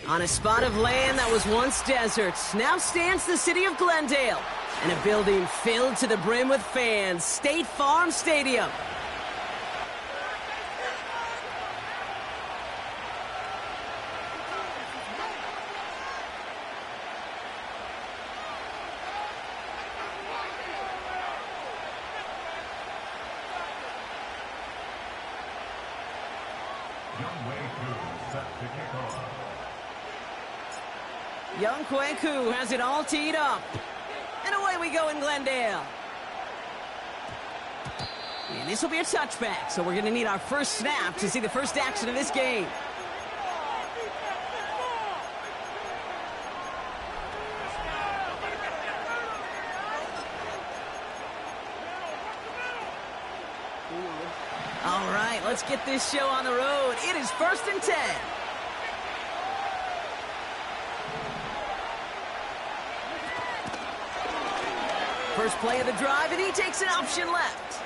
On a spot of land that was once desert, now stands the city of Glendale, and a building filled to the brim with fans, State Farm Stadium. Young Kweku has it all teed up. And away we go in Glendale. And this will be a touchback, so we're going to need our first snap to see the first action of this game. All right, let's get this show on the road. It is 1st and 10. First play of the drive, and he takes an option left.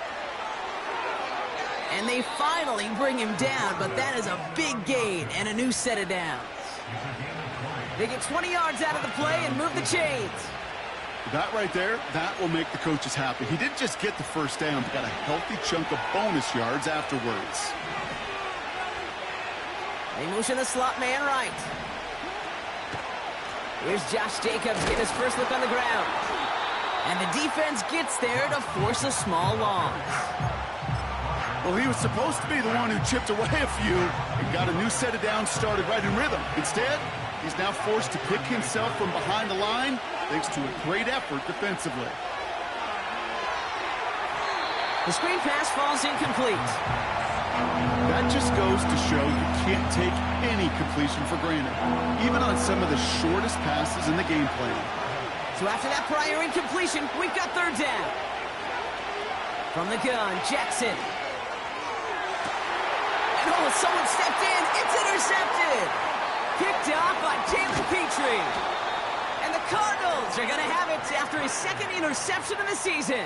And they finally bring him down, but that is a big gain and a new set of downs. They get 20 yards out of the play and move the chains. That right there, that will make the coaches happy. He didn't just get the first down, but got a healthy chunk of bonus yards afterwards. They motion the slot man right. Here's Josh Jacobs getting his first look on the ground. And the defense gets there to force a small loss. Well, he was supposed to be the one who chipped away a few and got a new set of downs started right in rhythm. Instead, he's now forced to pick himself from behind the line thanks to a great effort defensively. The screen pass falls incomplete. That just goes to show you can't take any completion for granted, even on some of the shortest passes in the game plan. So after that prior incompletion, we've got 3rd down. From the gun, Jackson. And oh, someone stepped in. It's intercepted. Picked off by Jalen Petrie. And the Cardinals are going to have it after his 2nd interception of the season.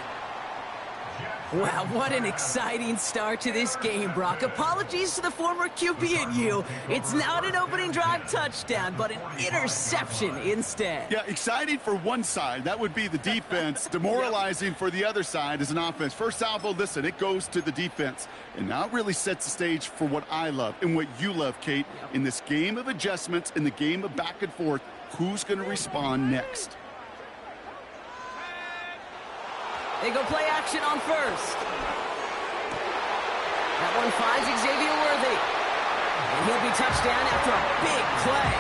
Wow, what an exciting start to this game, Brock. Apologies to the former QB and you. It's not an opening drive touchdown, but an interception instead. Yeah, exciting for one side. That would be the defense. Demoralizing for the other side as an offense. First salvo, listen, it goes to the defense. And now it really sets the stage for what I love and what you love, Kate. In this game of adjustments, in the game of back and forth, who's going to respond next? They go play action on first. That one finds Xavier Worthy. And he'll be touchdown after a big play.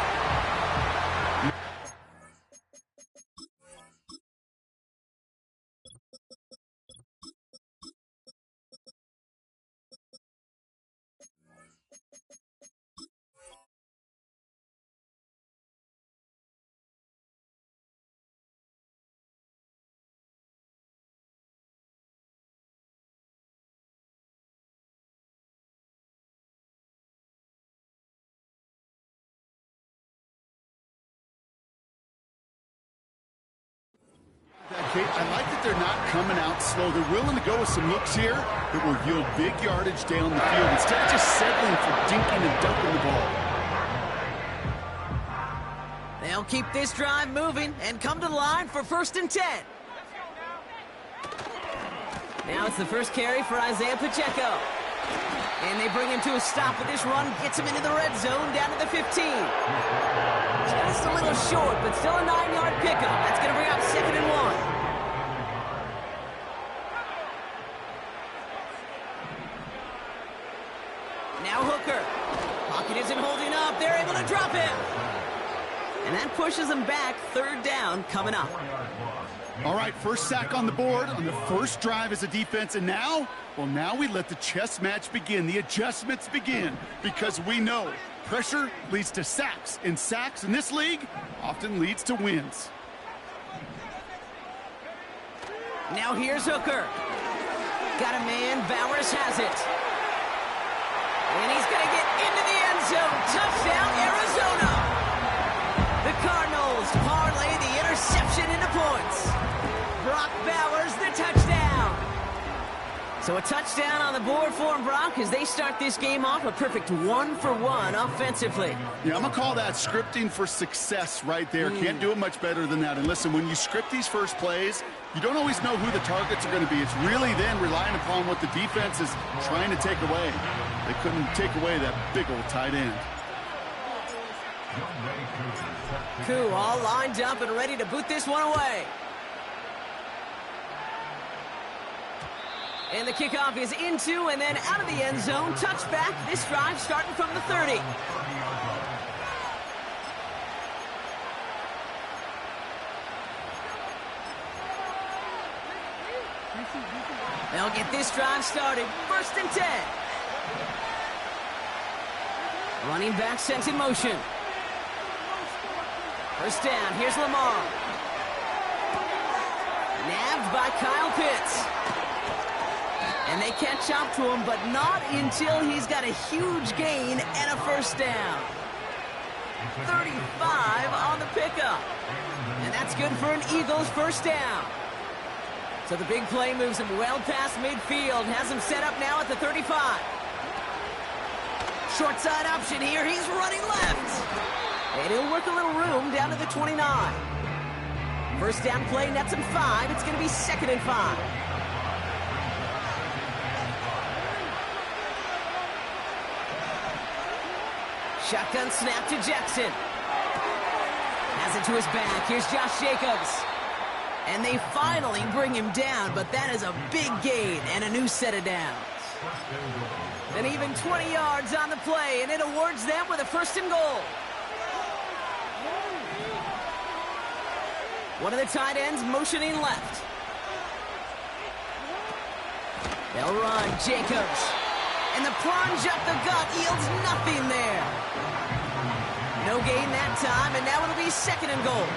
Kate, I like that they're not coming out slow. They're willing to go with some looks here that will yield big yardage down the field instead of just settling for dinking and dumping the ball. They'll keep this drive moving and come to the line for 1st and 10. Now it's the first carry for Isaiah Pacheco. And they bring him to a stop with this run, gets him into the red zone down to the 15. Just a little short, but still a 9-yard pickup. That's going to bring up 2nd and 1. Now Hooker. Pocket isn't holding up. They're able to drop him. And that pushes them back. 3rd down coming up. All right, first sack on the board on the first drive as a defense. And now, well, now we let the chess match begin. The adjustments begin because we know pressure leads to sacks. And sacks in this league often leads to wins. Now here's Hooker. Got a man. Bowers has it. And he's going to get into the end zone. Touchdown, Arizona. The Cardinals parlay the interception into points. Brock Bowers, the touchdown. So a touchdown on the board for them, Brock, as they start this game off a perfect 1-for-1 offensively. Yeah, I'm going to call that scripting for success right there. Can't do it much better than that. And listen, when you script these first plays, you don't always know who the targets are going to be. It's really then relying upon what the defense is trying to take away. They couldn't take away that big old tight end. Koo all lined up and ready to boot this one away. And the kickoff is into and then out of the end zone. Touchback. This drive starting from the 30. They'll get this drive started. 1st and 10. Running back sent in motion. 1st down. Here's Lamar. Nabbed by Kyle Pitts. And they catch up to him, but not until he's got a huge gain and a 1st down. 35 on the pickup. And that's good for an Eagles 1st down. So the big play moves him well past midfield. Has him set up now at the 35. Short side option here. He's running left. And he'll work a little room down to the 29. 1st down play nets him 5. It's going to be 2nd and 5. Shotgun snap to Jackson. Has it to his back. Here's Josh Jacobs. And they finally bring him down, but that is a big gain and a new set of downs. And even 20 yards on the play, and it awards them with a 1st and goal. One of the tight ends motioning left. They'll run. Jacobs. And the plunge up the gut yields nothing there. No gain that time, and now it'll be 2nd and goal.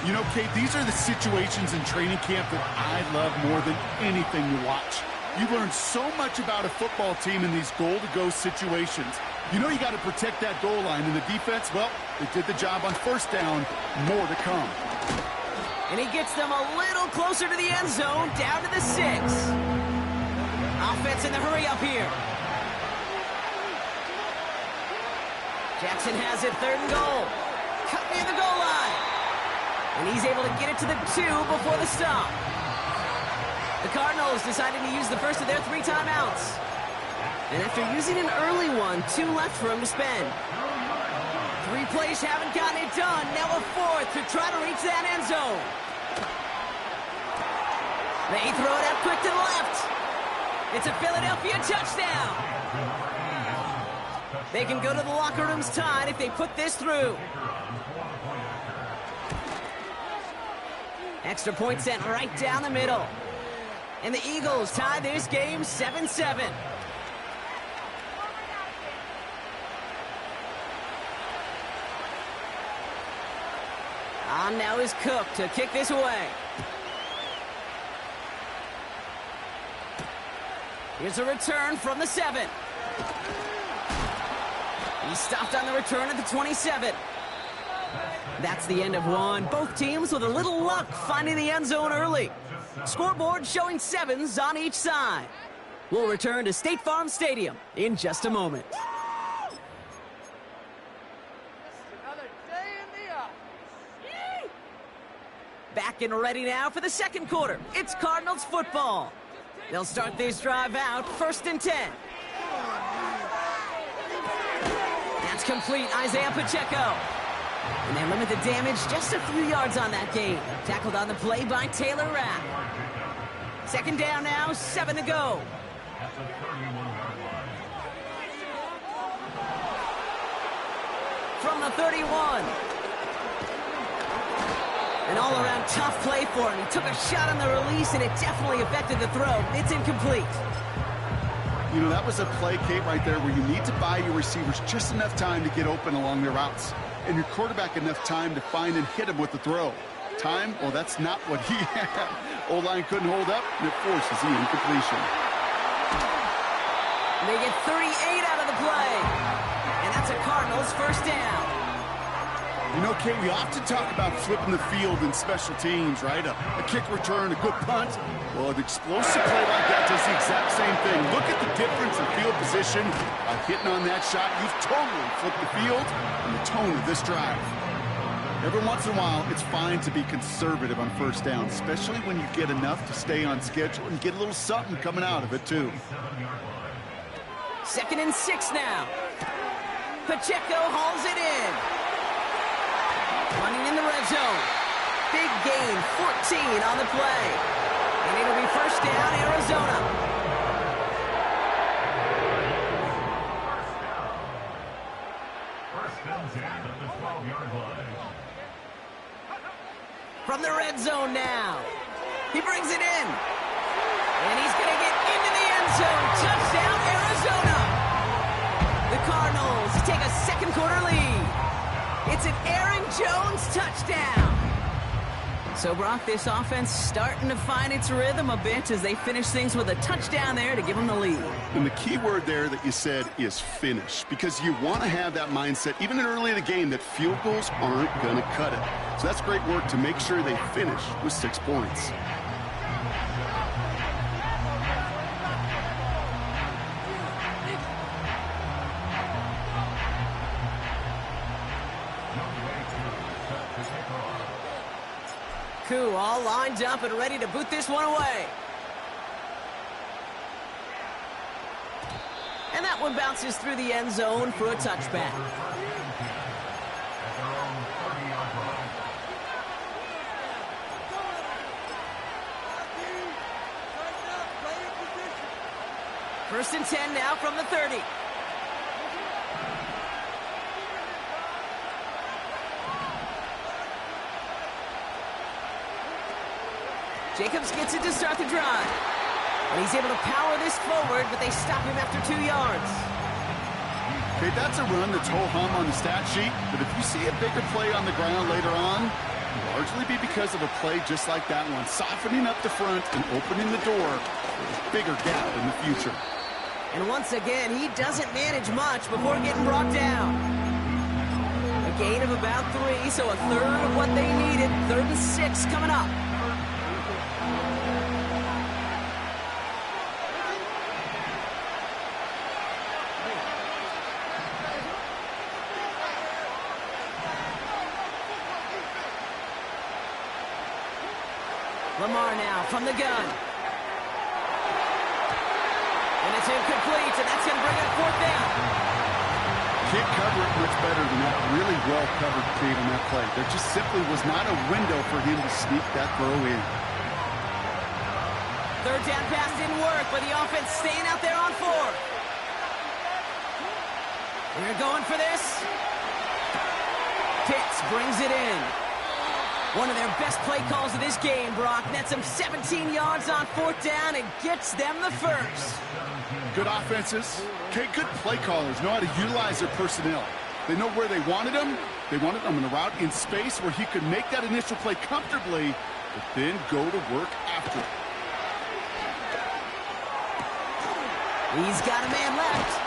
You know, Kate, these are the situations in training camp that I love more than anything to watch. You learn so much about a football team in these goal-to-go situations. You know you got to protect that goal line, and the defense, well, they did the job on 1st down. More to come. And he gets them a little closer to the end zone, down to the 6. Offense in the hurry up here. Jackson has it 3rd and goal. Cut near the goal line. And he's able to get it to the 2 before the stop. The Cardinals decided to use the first of their 3 timeouts. And after using an early one, 2 left for him to spend. 3 plays haven't gotten it done. Now a 4th to try to reach that end zone. They throw it out quick to the left. It's a Philadelphia touchdown. They can go to the locker rooms tied if they put this through. Extra point sent right down the middle. And the Eagles tie this game 7-7. On now is Cook to kick this away. Here's a return from the 7. He stopped on the return at the 27. That's the end of one. Both teams with a little luck finding the end zone early. Scoreboard showing 7s on each side. We'll return to State Farm Stadium in just a moment. Back and ready now for the 2nd quarter. It's Cardinals football. They'll start this drive out 1st and 10. That's complete. Isaiah Pacheco. And they limit the damage just a few yards on that gain. Tackled on the play by Taylor Rapp. 2nd down now, 7 to go. From the 31. An all-around tough play for him. He took a shot on the release, and it definitely affected the throw. It's incomplete. You know, that was a play, Kate, right there where you need to buy your receivers just enough time to get open along their routes. And your quarterback enough time to find and hit him with the throw. Time? Well, that's not what he had. O-line couldn't hold up, and it forces the incompletion. They get 38 out of the play. And that's a Cardinals 1st down. You know, Kate, we often talk about flipping the field in special teams, right? A kick return, a good punt. Well, an explosive play like that does the exact same thing. Look at the difference in field position. By hitting on that shot, you've totally flipped the field and the tone of this drive. Every once in a while, it's fine to be conservative on first down, especially when you get enough to stay on schedule and get a little something coming out of it, too. 2nd and 6 now. Pacheco hauls it in. Running in the red zone. Big gain, 14 on the play. And it'll be first down, Arizona. First down at the 12-yard line. From the red zone now. He brings it in. And he's going to get into the end zone. Touchdown, Arizona. The Cardinals take a second quarter lead. It's an Aaron Jones touchdown. So, Brock, this offense starting to find its rhythm a bit as they finish things with a touchdown there to give them the lead. And the key word there that you said is finish, because you want to have that mindset, even early in the game, that field goals aren't going to cut it. So that's great work to make sure they finish with 6 points. Koo all lined up and ready to boot this one away. And that one bounces through the end zone for a touchback. First and 10 now from the 30. Jacobs gets it to start the drive. And he's able to power this forward, but they stop him after 2 yards. Okay, that's a run that's ho-hum on the stat sheet, but if you see a bigger play on the ground later on, it'll largely be because of a play just like that one, softening up the front and opening the door for a bigger gap in the future. And once again, he doesn't manage much before getting brought down. A gain of about 3, so a third of what they needed. 3rd and 6 coming up. Lamar now from the gun. And it's incomplete, and that's going to bring it 4th down. Can't cover it much better than that. Really well covered, Kate, on that play. There just simply was not a window for him to sneak that throw in. 3rd down pass didn't work, but the offense staying out there on 4th. We're going for this. Pitts brings it in. One of their best play calls of this game, Brock. Nets them 17 yards on 4th down and gets them the first. Good offenses. Okay, good play callers know how to utilize their personnel. They know where they wanted them. They wanted them in a route in space where he could make that initial play comfortably, but then go to work after it. He's got a man left.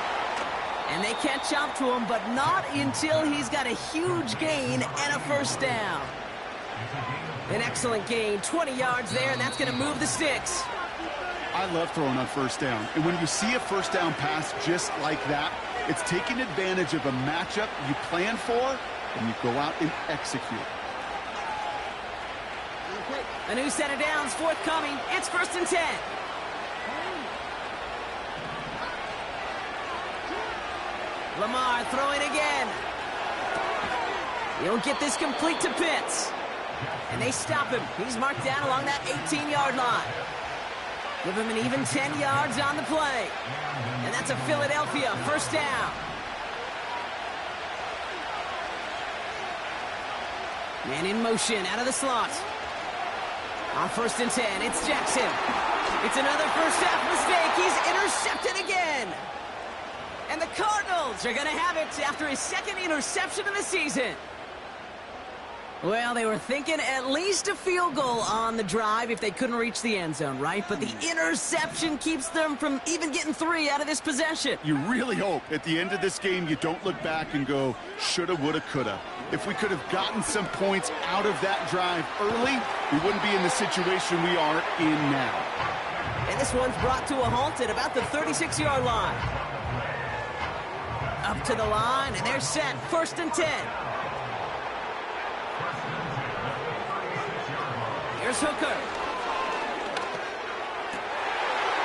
And they catch up to him, but not until he's got a huge gain and a first down. An excellent gain, 20 yards there, and that's going to move the sticks. I love throwing on first down. And when you see a first down pass just like that, it's taking advantage of a matchup you plan for, and you go out and execute. A new set of downs forthcoming. It's 1st and 10. Lamar throwing again. He'll get this complete to Pitts. And they stop him. He's marked down along that 18-yard line. Give him an even 10 yards on the play. And that's a Philadelphia first down. Man in motion out of the slot. On 1st and 10, it's Jackson. It's another first half mistake. He's intercepted again. And the Cardinals are going to have it after his 2nd interception of the season. Well, they were thinking at least a field goal on the drive if they couldn't reach the end zone, right? But the interception keeps them from even getting 3 out of this possession. You really hope at the end of this game you don't look back and go, shoulda, woulda, coulda. If we could have gotten some points out of that drive early, we wouldn't be in the situation we are in now. And this one's brought to a halt at about the 36-yard line. Up to the line, and they're set. 1st and 10. Here's Hooker.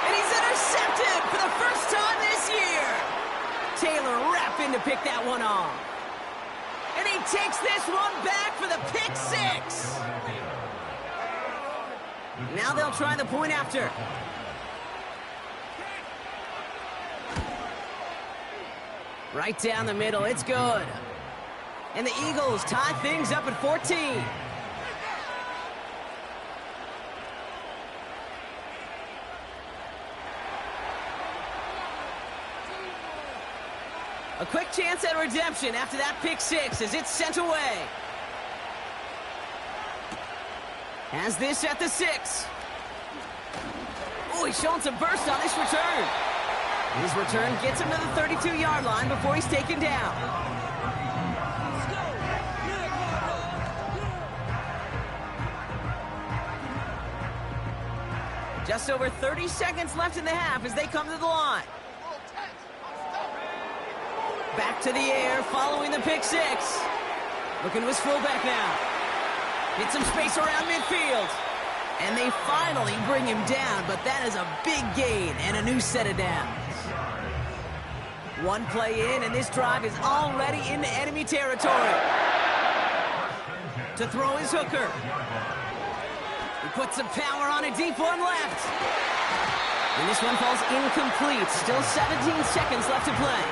And he's intercepted for the first time this year. Taylor rapping to pick that one off. And he takes this one back for the pick 6. Now they'll try the point after. Right down the middle, it's good. And the Eagles tie things up at 14. A quick chance at redemption after that pick 6 as it's sent away. Has this at the 6. Oh, he's showing some burst on this return. His return gets him to the 32-yard line before he's taken down. Just over 30 seconds left in the half as they come to the line. Back to the air following the pick 6. Looking to his fullback now. Get some space around midfield. And they finally bring him down, but that is a big gain and a new set of downs. One play in, and this drive is already into enemy territory. To throw is Hooker. He puts some power on a deep one left. And this one falls incomplete. Still 17 seconds left to play.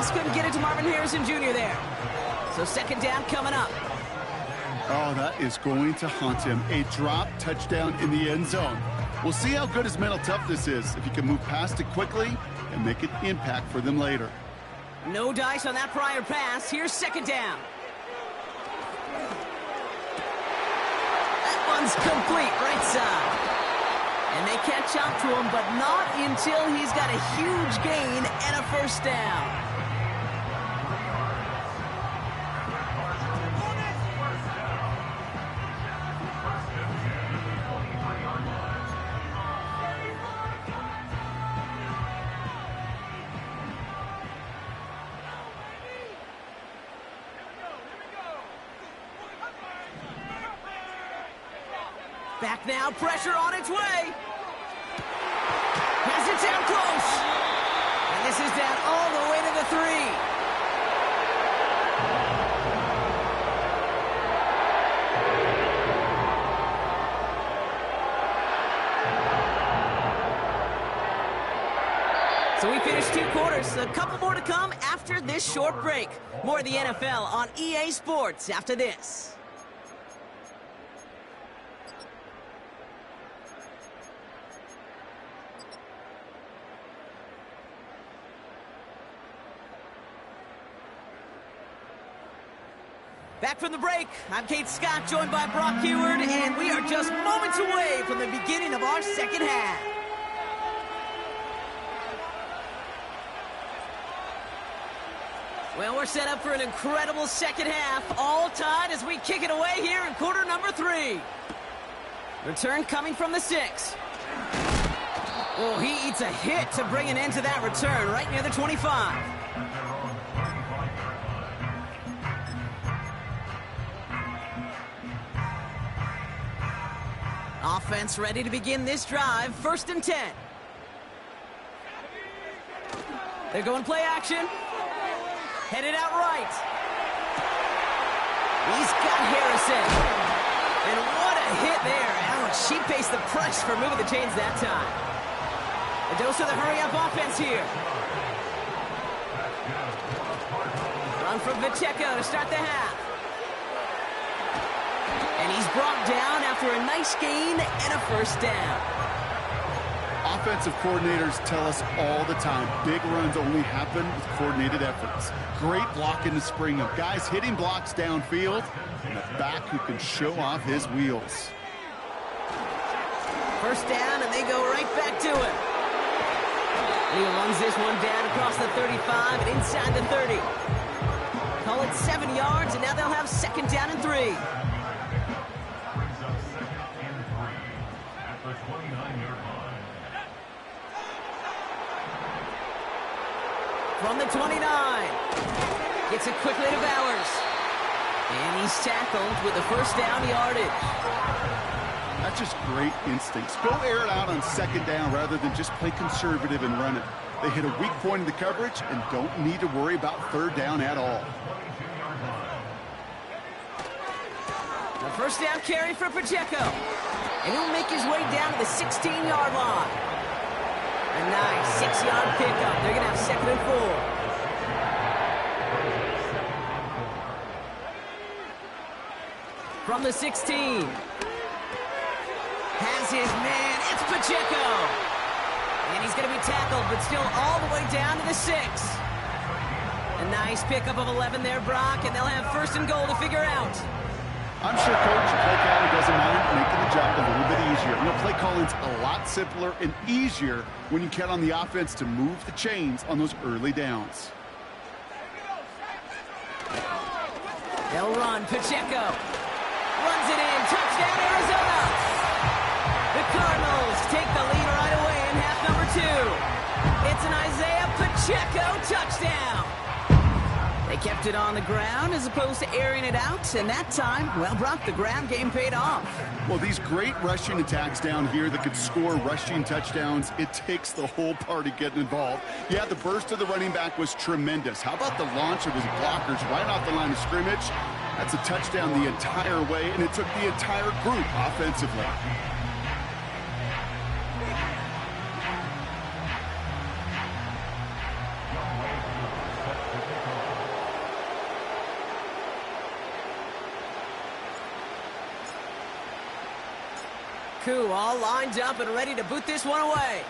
Just couldn't get it to Marvin Harrison Jr. there. So 2nd down coming up. Oh, that is going to haunt him. A drop touchdown in the end zone. We'll see how good his mental toughness is, if he can move past it quickly and make an impact for them later. No dice on that prior pass. Here's 2nd down. That one's complete right side. And they catch up to him, but not until he's got a huge gain and a 1st down. Back now, pressure on its way. Has it down close. And this is down all the way to the 3. So we finished 2 quarters. A couple more to come after this short break. More of the NFL on EA Sports after this. Back from the break, I'm Kate Scott, joined by Brock Huard, and we are just moments away from the beginning of our 2nd half. Well, we're set up for an incredible 2nd half, all tied as we kick it away here in quarter number 3. Return coming from the 6. Oh, he eats a hit to bring an end to that return right near the 25. Offense ready to begin this drive. 1st and 10. They're going play action. Headed out right. He's got Harrison. And what a hit there. Ouch, she faced the press for moving the chains that time. A dose of the hurry-up offense here. Run from Pacheco to start the half. And he's brought down after a nice gain and a 1st down. offensive coordinators tell us all the time, big runs only happen with coordinated efforts. Great blocking to spring them. Guys hitting blocks downfield, and a back who can show off his wheels. First down, and they go right back to it. He runs this one down across the 35 and inside the 30. Call it 7 yards, and now they'll have second down and 3. From the 29. Gets it quickly to Bowers. And he's tackled with the first down yardage. That's just great instincts. Go air it out on second down rather than just play conservative and run it. They hit a weak point in the coverage and don't need to worry about third down at all. The first down carry for Pacheco. And he'll make his way down to the 16-yard line. A nice 6-yard pickup. They're going to have second and 4. From the 16. Has his man. It's Pacheco. And he's going to be tackled, but still all the way down to the 6. A nice pickup of 11 there, Brock, and they'll have first and goal to figure out. I'm sure Coach Play Caller doesn't mind making the job a little bit easier. You know, play calling's a lot simpler and easier when you count on the offense to move the chains on those early downs. They'll run. Pacheco runs it in. Touchdown, Arizona. The Cardinals take the lead right away in half number 2. It's an Isaiah Pacheco touchdown. They kept it on the ground as opposed to airing it out, and that time, well, Brock, the ground game paid off. Well, these great rushing attacks down here that could score rushing touchdowns, it takes the whole party getting involved. Yeah, the burst of the running back was tremendous. How about the launch of his blockers right off the line of scrimmage? That's a touchdown the entire way, and it took the entire group offensively. Koo all lined up and ready to boot this one away.